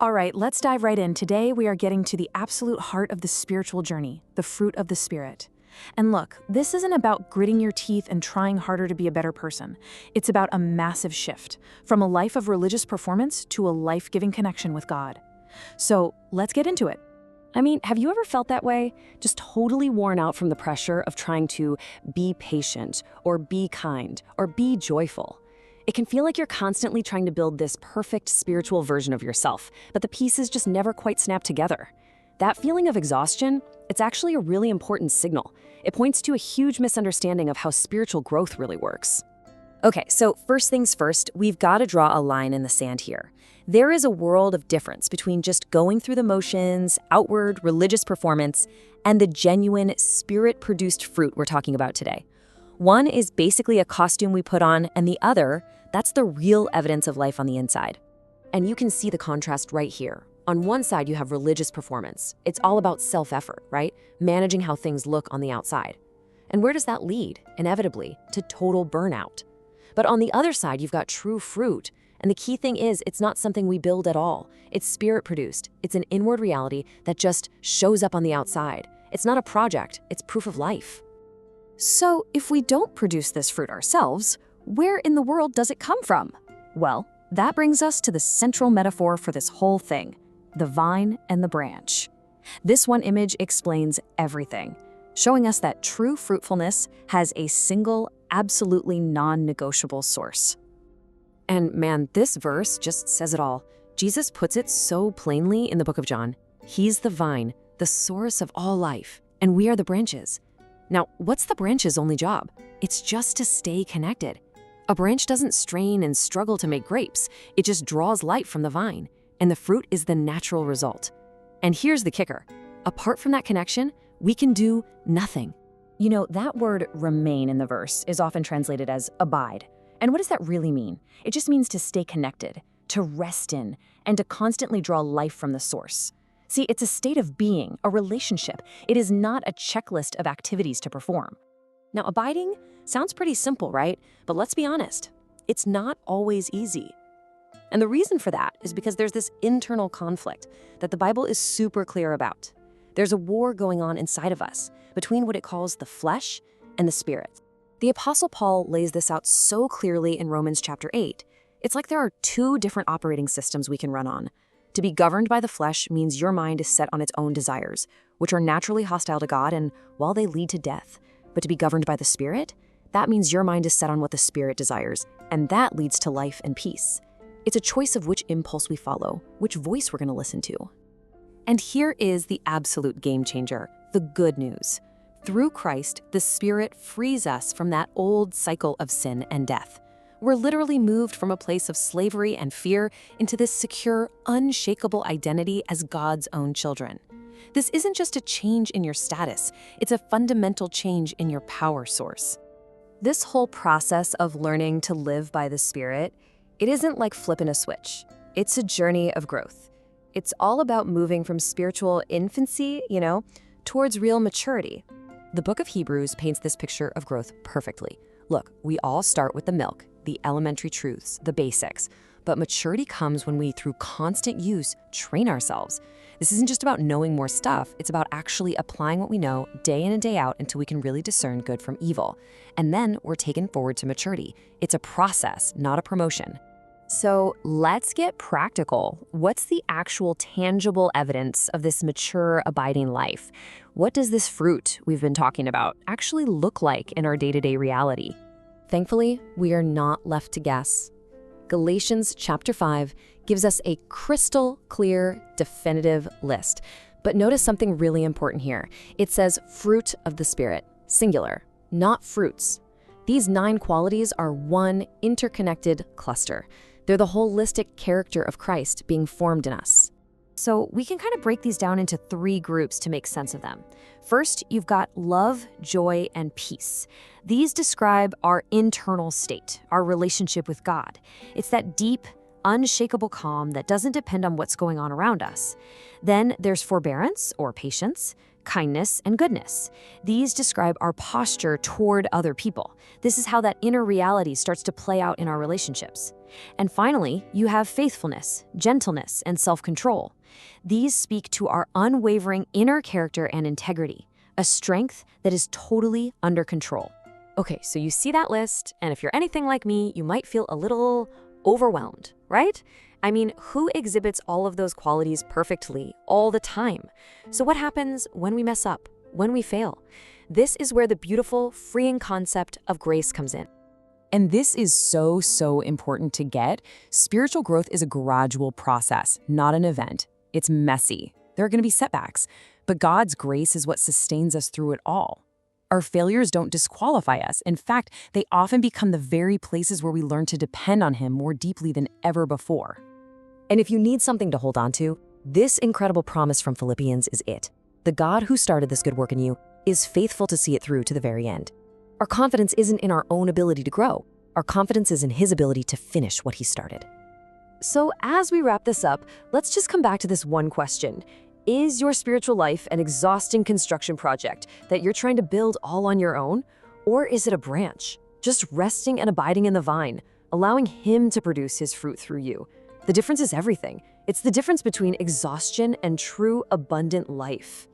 All right, let's dive right in. Today, we are getting to the absolute heart of the spiritual journey, the fruit of the Spirit. And look, this isn't about gritting your teeth and trying harder to be a better person. It's about a massive shift, from a life of religious performance to a life-giving connection with God. So, let's get into it. I mean, have you ever felt that way? Just totally worn out from the pressure of trying to be patient, or be kind, or be joyful. It can feel like you're constantly trying to build this perfect spiritual version of yourself, but the pieces just never quite snap together. That feeling of exhaustion, it's actually a really important signal. It points to a huge misunderstanding of how spiritual growth really works. Okay, so first things first, we've got to draw a line in the sand here. There is a world of difference between just going through the motions, outward religious performance, and the genuine spirit-produced fruit we're talking about today. One is basically a costume we put on, and the other, that's the real evidence of life on the inside. And you can see the contrast right here. On one side, you have religious performance. It's all about self-effort, right? Managing how things look on the outside. And where does that lead? Inevitably, to total burnout. But on the other side, you've got true fruit. And the key thing is, it's not something we build at all. It's spirit-produced. It's an inward reality that just shows up on the outside. It's not a project, it's proof of life. So, if we don't produce this fruit ourselves, where in the world does it come from? Well, that brings us to the central metaphor for this whole thing, the vine and the branch. This one image explains everything, showing us that true fruitfulness has a single, absolutely non-negotiable source. And man, this verse just says it all. Jesus puts it so plainly in the book of John. He's the vine, the source of all life, and we are the branches. Now, what's the branch's only job? It's just to stay connected. A branch doesn't strain and struggle to make grapes. It just draws light from the vine, and the fruit is the natural result. And here's the kicker. Apart from that connection, we can do nothing. You know, that word remain in the verse is often translated as abide. And what does that really mean? It just means to stay connected, to rest in, and to constantly draw life from the source. See, it's a state of being, a relationship. It is not a checklist of activities to perform. Now, abiding sounds pretty simple, right? But let's be honest, it's not always easy. And the reason for that is because there's this internal conflict that the Bible is super clear about. There's a war going on inside of us between what it calls the flesh and the spirit. The Apostle Paul lays this out so clearly in Romans chapter 8. It's like there are two different operating systems we can run on. To be governed by the flesh means your mind is set on its own desires, which are naturally hostile to God and, well, they lead to death. But to be governed by the Spirit, that means your mind is set on what the Spirit desires, and that leads to life and peace. It's a choice of which impulse we follow, which voice we're going to listen to. And here is the absolute game changer, the good news. Through Christ, the Spirit frees us from that old cycle of sin and death. We're literally moved from a place of slavery and fear into this secure, unshakable identity as God's own children. This isn't just a change in your status, it's a fundamental change in your power source. This whole process of learning to live by the Spirit, it isn't like flipping a switch. It's a journey of growth. It's all about moving from spiritual infancy, towards real maturity. The book of Hebrews paints this picture of growth perfectly. Look, we all start with the milk, the elementary truths, the basics. But maturity comes when we, through constant use, train ourselves. This isn't just about knowing more stuff, it's about actually applying what we know day in and day out until we can really discern good from evil. And then we're taken forward to maturity. It's a process, not a promotion. So let's get practical. What's the actual tangible evidence of this mature, abiding life? What does this fruit we've been talking about actually look like in our day-to-day reality? Thankfully, we are not left to guess. Galatians chapter 5 gives us a crystal clear, definitive list. But notice something really important here. It says fruit of the Spirit, singular, not fruits. These 9 qualities are one interconnected cluster. They're the holistic character of Christ being formed in us. So we can kind of break these down into 3 groups to make sense of them. First, you've got love, joy, and peace. These describe our internal state, our relationship with God. It's that deep, unshakable calm that doesn't depend on what's going on around us. Then there's forbearance or patience, kindness, and goodness. These describe our posture toward other people. This is how that inner reality starts to play out in our relationships. And finally, you have faithfulness, gentleness, and self-control. These speak to our unwavering inner character and integrity, a strength that is totally under control. Okay, so you see that list, and if you're anything like me, you might feel a little overwhelmed, right? I mean, who exhibits all of those qualities perfectly all the time? So what happens when we mess up, when we fail? This is where the beautiful, freeing concept of grace comes in. And this is so important to get. Spiritual growth is a gradual process, not an event. It's messy. There are going to be setbacks, but God's grace is what sustains us through it all. Our failures don't disqualify us. In fact, they often become the very places where we learn to depend on Him more deeply than ever before. And if you need something to hold on to, this incredible promise from Philippians is it. The God who started this good work in you is faithful to see it through to the very end. Our confidence isn't in our own ability to grow. Our confidence is in His ability to finish what He started. So as we wrap this up, let's just come back to this one question. Is your spiritual life an exhausting construction project that you're trying to build all on your own? Or is it a branch, just resting and abiding in the vine, allowing Him to produce His fruit through you? The difference is everything. It's the difference between exhaustion and true abundant life.